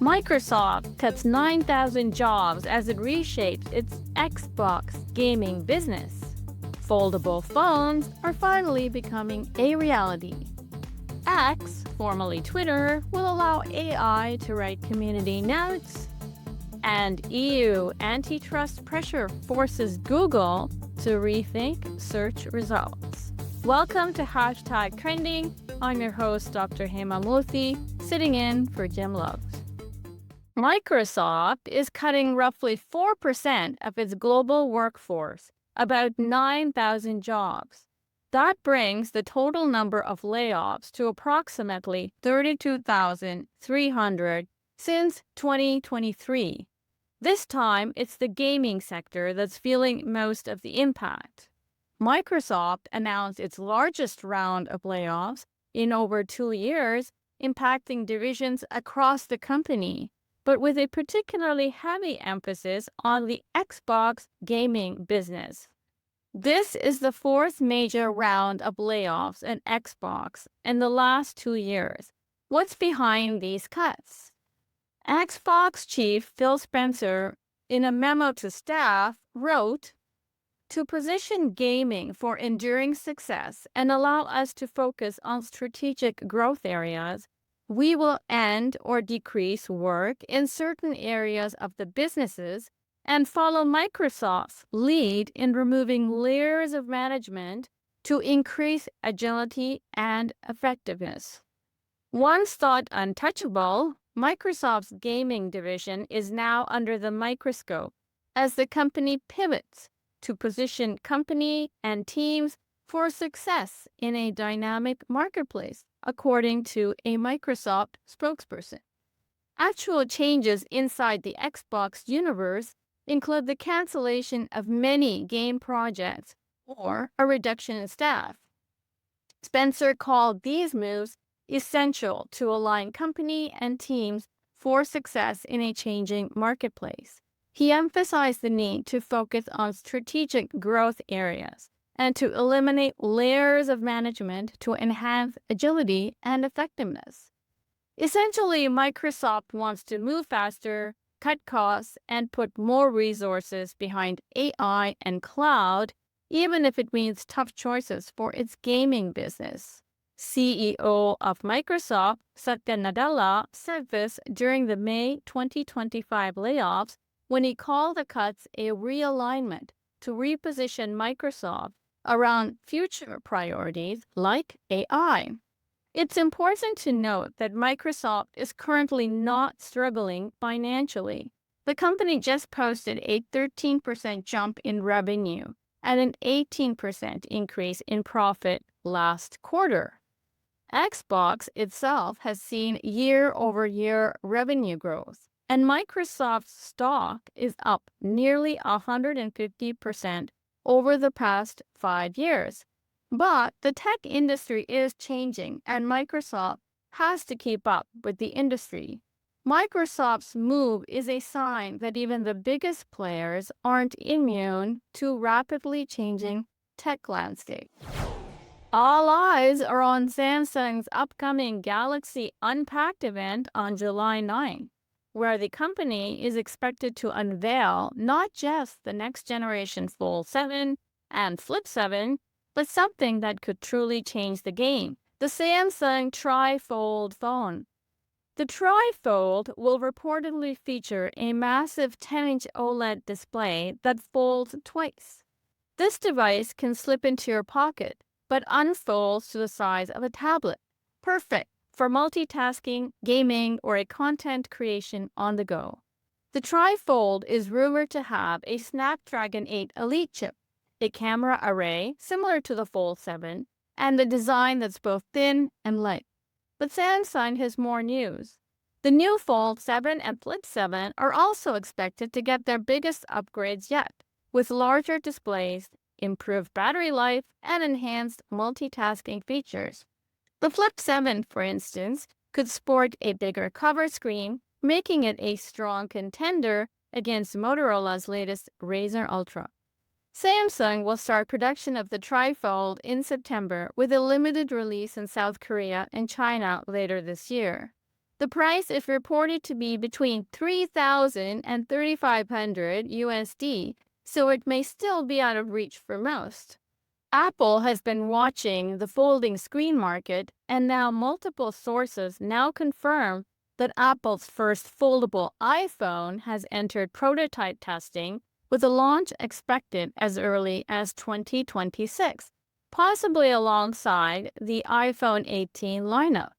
Microsoft cuts 9,000 jobs as it reshapes its Xbox gaming business. Foldable phones are finally becoming a reality. X, formerly Twitter, will allow AI to write community notes. And EU antitrust pressure forces Google to rethink search results. Welcome to Hashtag Trending. I'm your host, Dr. Hema Murthy, sitting in for Jim Loves. Microsoft is cutting roughly 4% of its global workforce, about 9,000 jobs. That brings the total number of layoffs to approximately 32,300 since 2023. This time, it's the gaming sector that's feeling most of the impact. Microsoft announced its largest round of layoffs in over 2 years, impacting divisions across the company, but with a particularly heavy emphasis on the Xbox gaming business. This is the fourth major round of layoffs at Xbox in the last 2 years. What's behind these cuts? Xbox chief Phil Spencer, in a memo to staff, wrote, "To position gaming for enduring success and allow us to focus on strategic growth areas, we will end or decrease work in certain areas of the businesses and follow Microsoft's lead in removing layers of management to increase agility and effectiveness." Once thought untouchable, Microsoft's gaming division is now under the microscope as the company pivots to position company and teams for success in a dynamic marketplace, according to a Microsoft spokesperson. Actual changes inside the Xbox universe include the cancellation of many game projects or a reduction in staff. Spencer called these moves essential to align company and teams for success in a changing marketplace. He emphasized the need to focus on strategic growth areas and to eliminate layers of management to enhance agility and effectiveness. Essentially, Microsoft wants to move faster, cut costs, and put more resources behind AI and cloud, even if it means tough choices for its gaming business. CEO of Microsoft, Satya Nadella, said this during the May 2025 layoffs when he called the cuts a realignment to reposition Microsoft around future priorities like AI. It's important to note that Microsoft is currently not struggling financially. The company just posted a 13% jump in revenue and an 18% increase in profit last quarter. Xbox itself has seen year-over-year revenue growth, and Microsoft's stock is up nearly 150% over the past 5 years. But the tech industry is changing, and Microsoft has to keep up with the industry. Microsoft's move is a sign that even the biggest players aren't immune to rapidly changing tech landscape. All eyes are on Samsung's upcoming Galaxy Unpacked event on July 9, where the company is expected to unveil not just the next generation Fold 7 and Flip 7, but something that could truly change the game: the Samsung Tri-Fold phone. The Tri-Fold will reportedly feature a massive 10-inch OLED display that folds twice. This device can slip into your pocket, but unfolds to the size of a tablet, perfect for multitasking, gaming, or a content creation on the go. The Tri-Fold is rumored to have a Snapdragon 8 Elite chip, a camera array similar to the Fold 7, and a design that's both thin and light. But Samsung has more news. The new Fold 7 and Flip 7 are also expected to get their biggest upgrades yet, with larger displays, improved battery life, and enhanced multitasking features. The Flip 7, for instance, could sport a bigger cover screen, making it a strong contender against Motorola's latest Razr Ultra. Samsung will start production of the Tri-Fold in September with a limited release in South Korea and China later this year. The price is reported to be between 3,000 and 3,500 USD, so it may still be out of reach for most. Apple has been watching the folding screen market, and now multiple sources now confirm that Apple's first foldable iPhone has entered prototype testing, with a launch expected as early as 2026, possibly alongside the iPhone 18 lineup.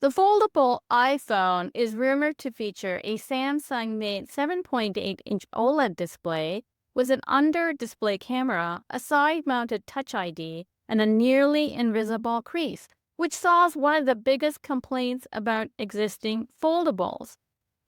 The foldable iPhone is rumored to feature a Samsung-made 7.8-inch OLED display with an under-display camera, a side-mounted Touch ID, and a nearly invisible crease, which solves one of the biggest complaints about existing foldables.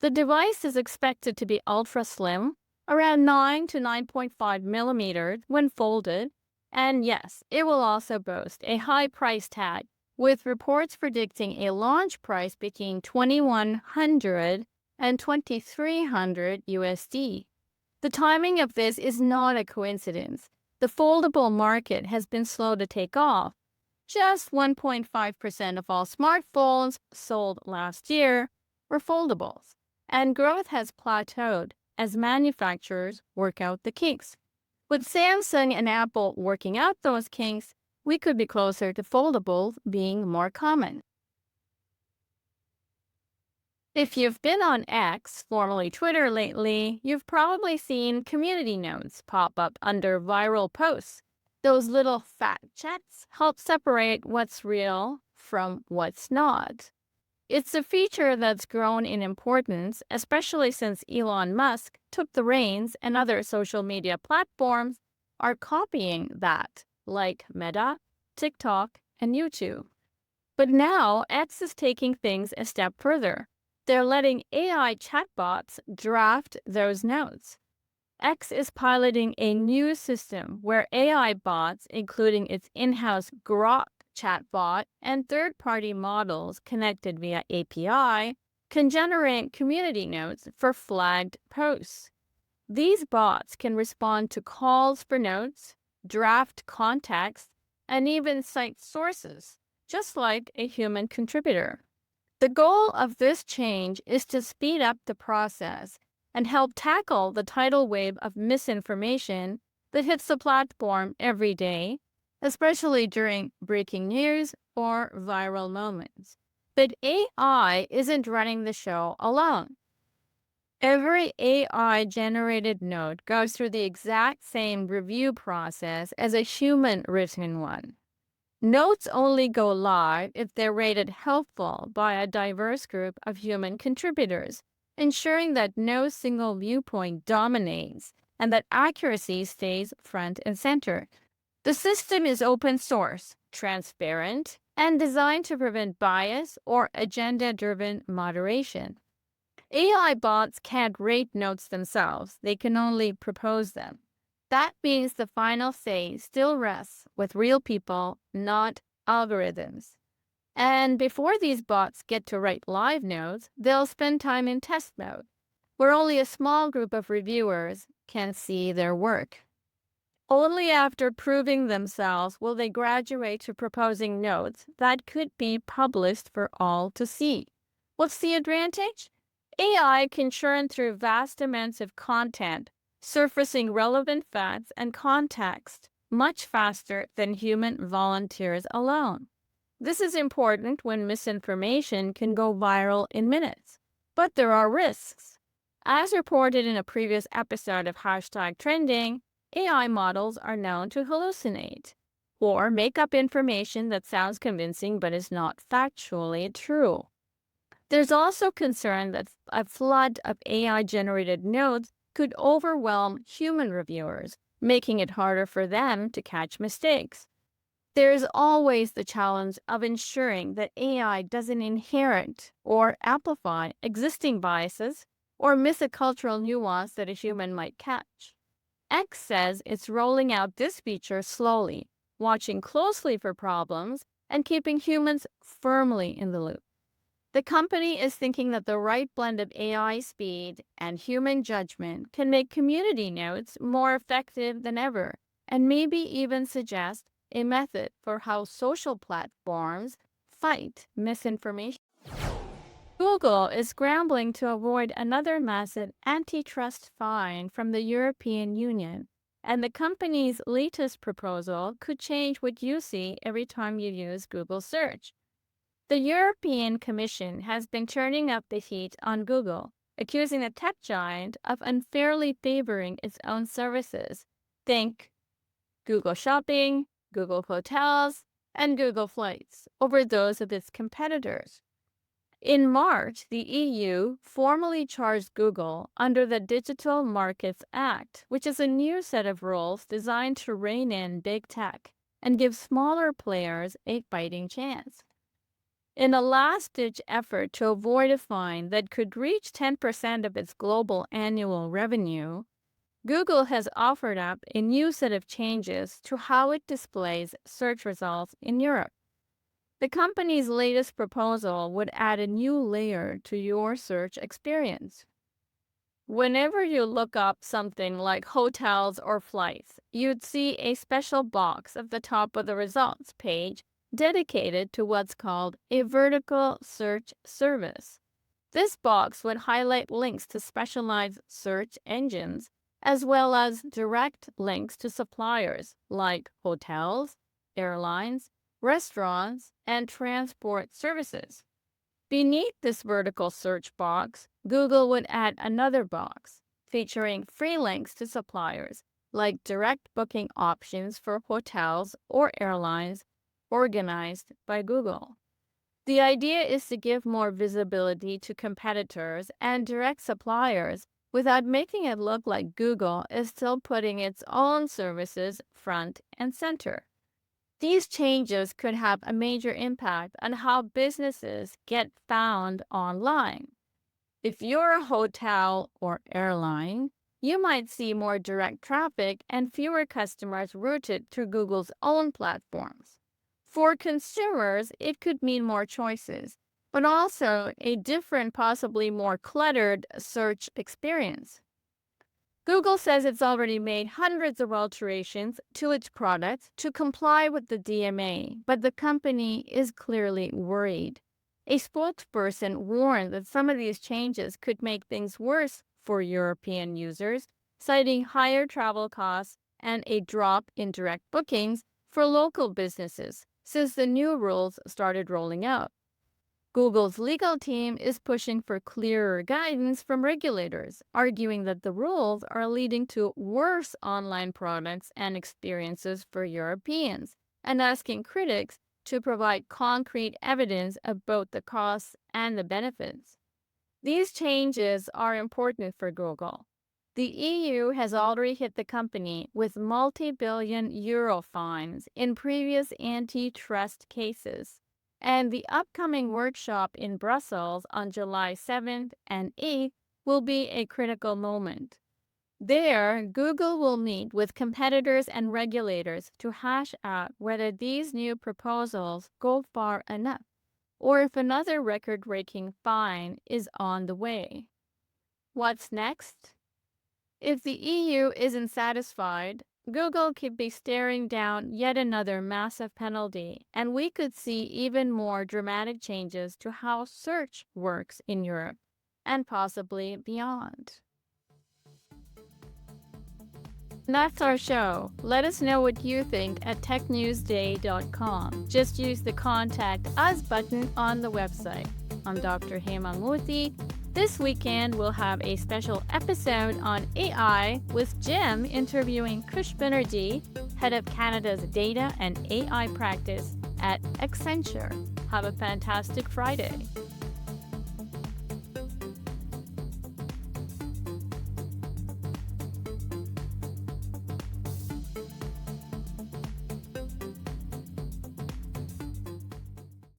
The device is expected to be ultra-slim, around 9 to 9.5 millimeters when folded, and yes, it will also boast a high price tag, with reports predicting a launch price between $2,100 and $2,300 USD. The timing of this is not a coincidence. The foldable market has been slow to take off. Just 1.5% of all smartphones sold last year were foldables, and growth has plateaued as manufacturers work out the kinks. With Samsung and Apple working out those kinks, we could be closer to foldables being more common. If you've been on X, formerly Twitter, lately, you've probably seen community notes pop up under viral posts. Those little fact checks help separate what's real from what's not. It's a feature that's grown in importance, especially since Elon Musk took the reins and other social media platforms are copying that, like Meta, TikTok, and YouTube. But now X is taking things a step further. They're letting AI chatbots draft those notes. X is piloting a new system where AI bots, including its in-house Grok chatbot and third-party models connected via API, can generate community notes for flagged posts. These bots can respond to calls for notes, draft context, and even cite sources, just like a human contributor. The goal of this change is to speed up the process and help tackle the tidal wave of misinformation that hits the platform every day, especially during breaking news or viral moments. But AI isn't running the show alone. Every AI-generated note goes through the exact same review process as a human-written one. Notes only go live if they're rated helpful by a diverse group of human contributors, ensuring that no single viewpoint dominates and that accuracy stays front and center. The system is open source, transparent, and designed to prevent bias or agenda-driven moderation. AI bots can't rate notes themselves, they can only propose them. That means the final say still rests with real people, not algorithms. And before these bots get to write live notes, they'll spend time in test mode, where only a small group of reviewers can see their work. Only after proving themselves will they graduate to proposing notes that could be published for all to see. What's the advantage? AI can churn through vast amounts of content, surfacing relevant facts and context much faster than human volunteers alone. This is important when misinformation can go viral in minutes. But there are risks. As reported in a previous episode of #Trending, AI models are known to hallucinate or make up information that sounds convincing but is not factually true. There's also concern that a flood of AI-generated notes could overwhelm human reviewers, making it harder for them to catch mistakes. There's always the challenge of ensuring that AI doesn't inherit or amplify existing biases or miss a cultural nuance that a human might catch. X says it's rolling out this feature slowly, watching closely for problems and keeping humans firmly in the loop. The company is thinking that the right blend of AI speed and human judgment can make community notes more effective than ever, and maybe even suggest a method for how social platforms fight misinformation. Google is scrambling to avoid another massive antitrust fine from the European Union, and the company's latest proposal could change what you see every time you use Google search. The European Commission has been turning up the heat on Google, accusing the tech giant of unfairly favoring its own services. Think Google Shopping, Google Hotels, and Google Flights over those of its competitors. In March, the EU formally charged Google under the Digital Markets Act, which is a new set of rules designed to rein in big tech and give smaller players a fighting chance. In a last-ditch effort to avoid a fine that could reach 10% of its global annual revenue, Google has offered up a new set of changes to how it displays search results in Europe. The company's latest proposal would add a new layer to your search experience. Whenever you look up something like hotels or flights, you'd see a special box at the top of the results page dedicated to what's called a vertical search service. This box would highlight links to specialized search engines, as well as direct links to suppliers like hotels, airlines, restaurants, and transport services. Beneath this vertical search box, Google would add another box featuring free links to suppliers like direct booking options for hotels or airlines organized by Google. The idea is to give more visibility to competitors and direct suppliers without making it look like Google is still putting its own services front and center. These changes could have a major impact on how businesses get found online. If you're a hotel or airline, you might see more direct traffic and fewer customers routed through Google's own platforms. For consumers, it could mean more choices, but also a different, possibly more cluttered search experience. Google says it's already made hundreds of alterations to its products to comply with the DMA, but the company is clearly worried. A spokesperson warned that some of these changes could make things worse for European users, citing higher travel costs and a drop in direct bookings for local businesses since the new rules started rolling out. Google's legal team is pushing for clearer guidance from regulators, arguing that the rules are leading to worse online products and experiences for Europeans, and asking critics to provide concrete evidence of both the costs and the benefits. These changes are important for Google. The EU has already hit the company with multi-billion euro fines in previous antitrust cases, and the upcoming workshop in Brussels on July 7th and 8th will be a critical moment. There, Google will meet with competitors and regulators to hash out whether these new proposals go far enough, or if another record-breaking fine is on the way. What's next? If the EU isn't satisfied, Google could be staring down yet another massive penalty, and we could see even more dramatic changes to how search works in Europe, and possibly beyond. That's our show. Let us know what you think at technewsday.com. Just use the Contact Us button on the website. I'm Dr. Hema Murthy. This weekend, we'll have a special episode on AI with Jim interviewing Kush Banerjee, head of Canada's data and AI practice at Accenture. Have a fantastic Friday.